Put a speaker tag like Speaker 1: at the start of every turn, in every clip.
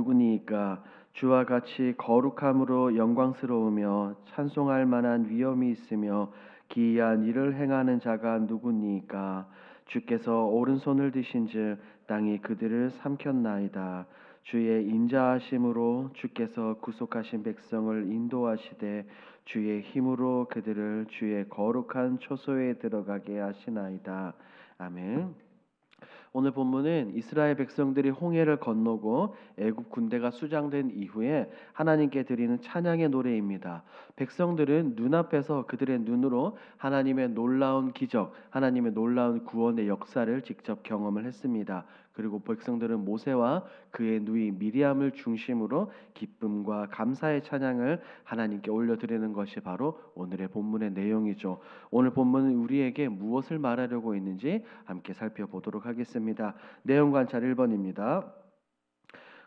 Speaker 1: 누구니이까? 주와 같이 거룩함으로 영광스러우며 찬송할 만한 위엄이 있으며 기이한 일을 행하는 자가 누구니이까? 주께서 오른손을 드신즉 땅이 그들을 삼켰나이다. 주의 인자하심으로 주께서 구속하신 백성을 인도하시되 주의 힘으로 그들을 주의 거룩한 초소에 들어가게 하시나이다. 아멘. 오늘 본문은 이스라엘 백성들이 홍해를 건너고 애굽 군대가 수장된 이후에 하나님께 드리는 찬양의 노래입니다. 백성들은 눈앞에서 그들의 눈으로 하나님의 놀라운 기적, 하나님의 놀라운 구원의 역사를 직접 경험을 했습니다. 그리고 백성들은 모세와 그의 누이 미리암을 중심으로 기쁨과 감사의 찬양을 하나님께 올려드리는 것이 바로 오늘의 본문의 내용이죠. 오늘 본문은 우리에게 무엇을 말하려고 있는지 함께 살펴보도록 하겠습니다. 내용 관찰 1번입니다.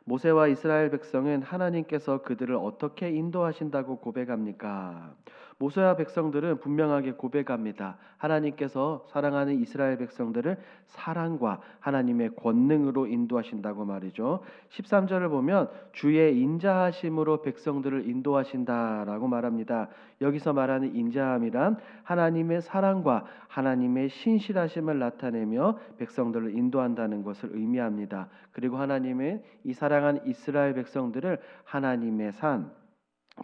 Speaker 1: 모세와 이스라엘 백성은 하나님께서 그들을 어떻게 인도하신다고 고백합니까? 모세와 백성들은 분명하게 고백합니다. 하나님께서 사랑하는 이스라엘 백성들을 사랑과 하나님의 권능으로 인도하신다고 말이죠. 13절을 보면 주의 인자하심으로 백성들을 인도하신다라고 말합니다. 여기서 말하는 인자함이란 하나님의 사랑과 하나님의 신실하심을 나타내며 백성들을 인도한다는 것을 의미합니다. 그리고 하나님은 이 사랑한 이스라엘 백성들을 하나님의 산,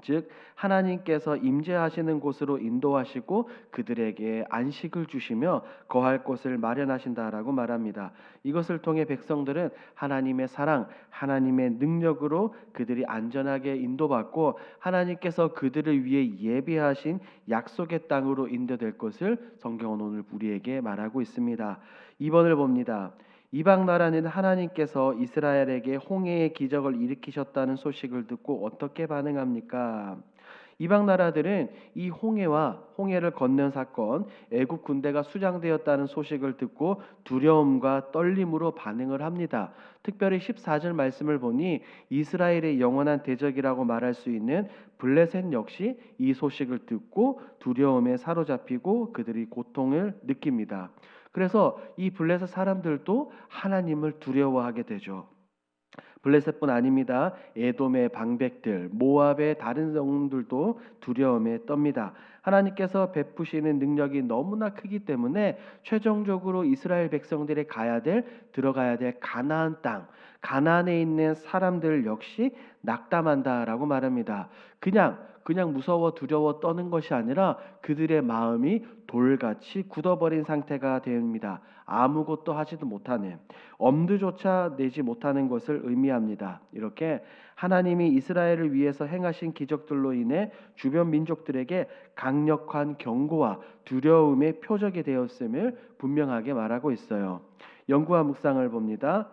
Speaker 1: 즉 하나님께서 임재하시는 곳으로 인도하시고 그들에게 안식을 주시며 거할 곳을 마련하신다라고 말합니다. 이것을 통해 백성들은 하나님의 사랑, 하나님의 능력으로 그들이 안전하게 인도받고 하나님께서 그들을 위해 예비하신 약속의 땅으로 인도될 것을 성경은 오늘 우리에게 말하고 있습니다. 2번을 봅니다. 이방 나라는 하나님께서 이스라엘에게 홍해의 기적을 일으키셨다는 소식을 듣고 어떻게 반응합니까? 이방 나라들은 이 홍해를 건넌 사건, 애굽 군대가 수장되었다는 소식을 듣고 두려움과 떨림으로 반응을 합니다. 특별히 14절 말씀을 보니 이스라엘의 영원한 대적이라고 말할 수 있는 블레셋 역시 이 소식을 듣고 두려움에 사로잡히고 그들이 고통을 느낍니다. 그래서 이 블레셋 사람들도 하나님을 두려워하게 되죠. 블레셋뿐 아닙니다. 에돔의 방백들, 모압의 다른 성들도 두려움에 떱니다. 하나님께서 베푸시는 능력이 너무나 크기 때문에 최종적으로 이스라엘 백성들이 들어가야 될 가나안 땅, 가나안에 있는 사람들 역시 낙담한다라고 말합니다. 그냥 무서워 두려워 떠는 것이 아니라 그들의 마음이 돌같이 굳어버린 상태가 됩니다. 아무것도 하지도 못하는, 엄두조차 내지 못하는 것을 의미합니다. 이렇게 하나님이 이스라엘을 위해서 행하신 기적들로 인해 주변 민족들에게 강력한 경고와 두려움의 표적이 되었음을 분명하게 말하고 있어요. 연구와 묵상을 봅니다.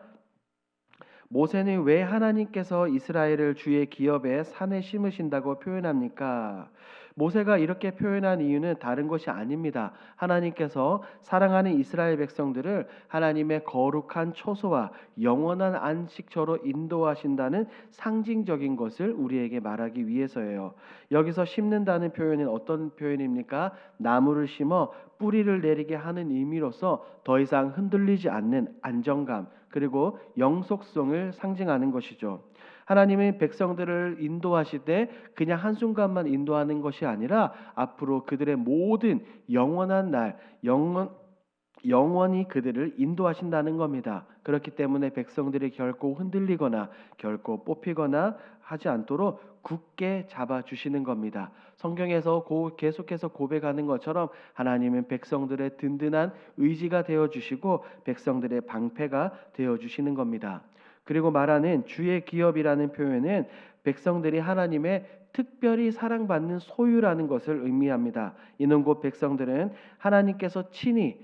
Speaker 1: 모세는 왜 하나님께서 이스라엘을 주의 기업에 산에 심으신다고 표현합니까? 모세가 이렇게 표현한 이유는 다른 것이 아닙니다. 하나님께서 사랑하는 이스라엘 백성들을 하나님의 거룩한 초소와 영원한 안식처로 인도하신다는 상징적인 것을 우리에게 말하기 위해서예요. 여기서 심는다는 표현은 어떤 표현입니까? 나무를 심어 뿌리를 내리게 하는 의미로서 더 이상 흔들리지 않는 안정감, 그리고 영속성을 상징하는 것이죠. 하나님은 백성들을 인도하시되 그냥 한순간만 인도하는 것이 아니라 앞으로 그들의 모든 영원한 날, 영원히 그들을 인도하신다는 겁니다. 그렇기 때문에 백성들이 결코 흔들리거나 결코 뽑히거나 하지 않도록 굳게 잡아주시는 겁니다. 성경에서 계속해서 고백하는 것처럼 하나님은 백성들의 든든한 의지가 되어주시고 백성들의 방패가 되어주시는 겁니다. 그리고 말하는 주의 기업이라는 표현은 백성들이 하나님의 특별히 사랑받는 소유라는 것을 의미합니다. 이는 곧 백성들은 하나님께서 친히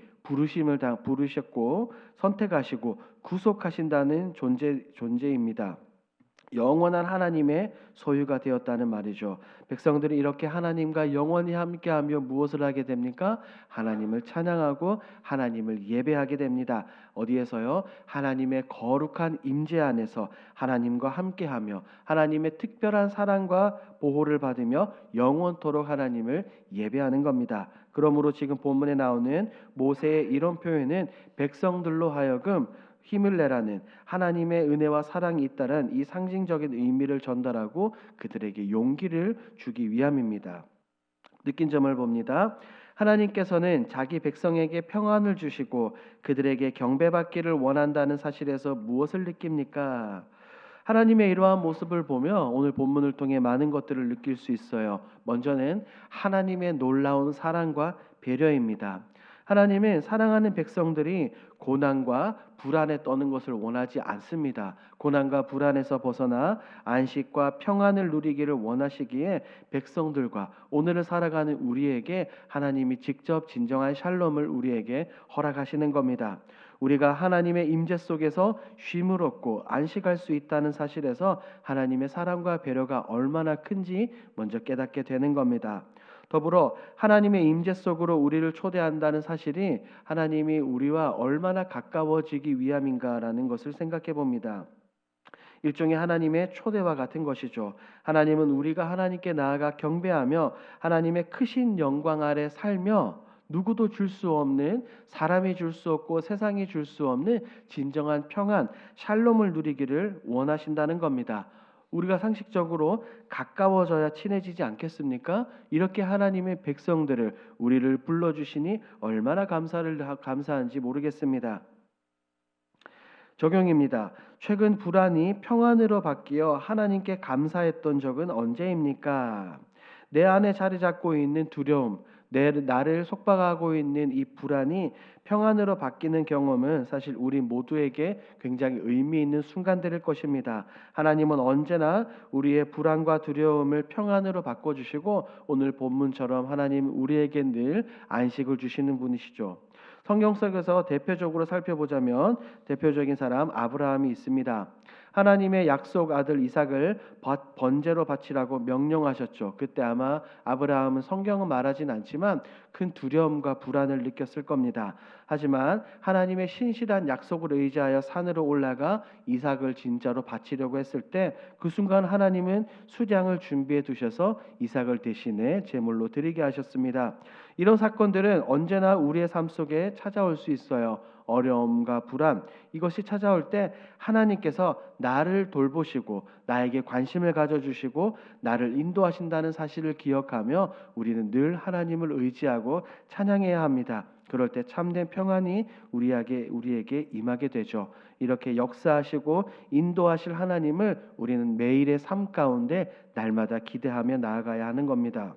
Speaker 1: 부르셨고 선택하시고 구속하신다는 존재입니다. 영원한 하나님의 소유가 되었다는 말이죠. 백성들이 이렇게 하나님과 영원히 함께하며 무엇을 하게 됩니까? 하나님을 찬양하고 하나님을 예배하게 됩니다. 어디에서요? 하나님의 거룩한 임재 안에서 하나님과 함께하며 하나님의 특별한 사랑과 보호를 받으며 영원토록 하나님을 예배하는 겁니다. 그러므로 지금 본문에 나오는 모세의 이런 표현은 백성들로 하여금 힘을 내라는 하나님의 은혜와 사랑이 있다는 이 상징적인 의미를 전달하고 그들에게 용기를 주기 위함입니다. 느낀 점을 봅니다. 하나님께서는 자기 백성에게 평안을 주시고 그들에게 경배받기를 원한다는 사실에서 무엇을 느낍니까? 하나님의 이러한 모습을 보며 오늘 본문을 통해 많은 것들을 느낄 수 있어요. 먼저는 하나님의 놀라운 사랑과 배려입니다. 하나님은 사랑하는 백성들이 고난과 불안에 떠는 것을 원하지 않습니다. 고난과 불안에서 벗어나 안식과 평안을 누리기를 원하시기에 백성들과 오늘을 살아가는 우리에게 하나님이 직접 진정한 샬롬을 우리에게 허락하시는 겁니다. 우리가 하나님의 임재 속에서 쉼을 얻고 안식할 수 있다는 사실에서 하나님의 사랑과 배려가 얼마나 큰지 먼저 깨닫게 되는 겁니다. 더불어 하나님의 임재 속으로 우리를 초대한다는 사실이 하나님이 우리와 얼마나 가까워지기 위함인가라는 것을 생각해 봅니다. 일종의 하나님의 초대와 같은 것이죠. 하나님은 우리가 하나님께 나아가 경배하며 하나님의 크신 영광 아래 살며 누구도 줄 수 없는, 사람이 줄 수 없고 세상이 줄 수 없는 진정한 평안, 샬롬을 누리기를 원하신다는 겁니다. 우리가 상식적으로 가까워져야 친해지지 않겠습니까? 이렇게 하나님의 백성들을, 우리를 불러주시니 얼마나 감사한지 모르겠습니다. 적용입니다. 최근 불안이 평안으로 바뀌어 하나님께 감사했던 적은 언제입니까? 내 안에 자리 잡고 있는 두려움, 나를 속박하고 있는 이 불안이 평안으로 바뀌는 경험은 사실 우리 모두에게 굉장히 의미 있는 순간들일 것입니다. 하나님은 언제나 우리의 불안과 두려움을 평안으로 바꿔주시고 오늘 본문처럼 하나님 우리에게 늘 안식을 주시는 분이시죠. 성경 속에서 대표적으로 살펴보자면 대표적인 사람 아브라함이 있습니다. 하나님의 약속 아들 이삭을 번제로 바치라고 명령하셨죠. 그때 아마 아브라함은 성경은 말하진 않지만 큰 두려움과 불안을 느꼈을 겁니다. 하지만 하나님의 신실한 약속을 의지하여 산으로 올라가 이삭을 진짜로 바치려고 했을 때 그 순간 하나님은 수량을 준비해 두셔서 이삭을 대신해 제물로 드리게 하셨습니다. 이런 사건들은 언제나 우리의 삶 속에 찾아올 수 있어요. 어려움과 불안, 이것이 찾아올 때 하나님께서 나를 돌보시고 나에게 관심을 가져주시고 나를 인도하신다는 사실을 기억하며 우리는 늘 하나님을 의지하고 찬양해야 합니다. 그럴 때 참된 평안이 우리에게 임하게 되죠. 이렇게 역사하시고 인도하실 하나님을 우리는 매일의 삶 가운데 날마다 기대하며 나아가야 하는 겁니다.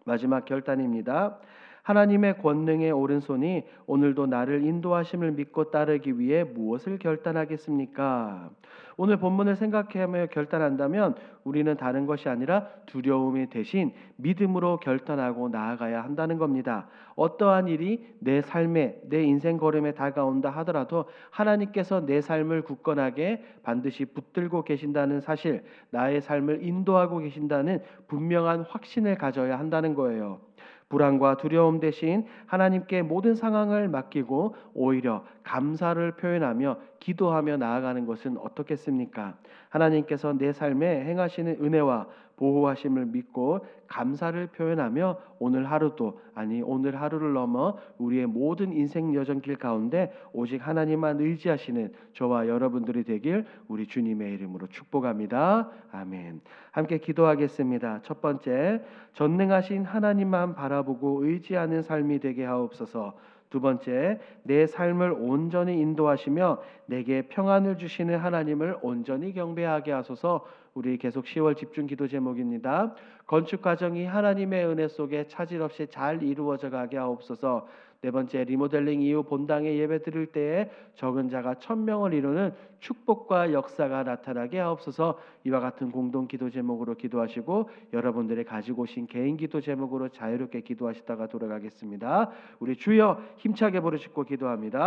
Speaker 1: 마지막 결단입니다. 하나님의 권능의 오른손이 오늘도 나를 인도하심을 믿고 따르기 위해 무엇을 결단하겠습니까? 오늘 본문을 생각하며 결단한다면 우리는 다른 것이 아니라 두려움이 대신 믿음으로 결단하고 나아가야 한다는 겁니다. 어떠한 일이 내 삶에, 내 인생 걸음에 다가온다 하더라도 하나님께서 내 삶을 굳건하게 반드시 붙들고 계신다는 사실, 나의 삶을 인도하고 계신다는 분명한 확신을 가져야 한다는 거예요. 불안과 두려움 대신 하나님께 모든 상황을 맡기고 오히려 감사를 표현하며 기도하며 나아가는 것은 어떻겠습니까? 하나님께서 내 삶에 행하시는 은혜와 보호하심을 믿고 감사를 표현하며 오늘 하루를 넘어 우리의 모든 인생 여정길 가운데 오직 하나님만 의지하시는 저와 여러분들이 되길 우리 주님의 이름으로 축복합니다. 아멘. 함께 기도하겠습니다. 첫 번째, 전능하신 하나님만 바라보고 의지하는 삶이 되게 하옵소서. 두 번째, 내 삶을 온전히 인도하시며 내게 평안을 주시는 하나님을 온전히 경배하게 하소서. 우리 계속 10월 집중 기도 제목입니다. 건축 과정이 하나님의 은혜 속에 차질 없이 잘 이루어져 가게 하옵소서. 네 번째, 리모델링 이후 본당에 예배 드릴 때에 적은 자가 1000명을 이루는 축복과 역사가 나타나게 하옵소서. 이와 같은 공동 기도 제목으로 기도하시고 여러분들이 가지고 오신 개인 기도 제목으로 자유롭게 기도하시다가 돌아가겠습니다. 우리 주여 힘차게 부르짖고 기도합니다.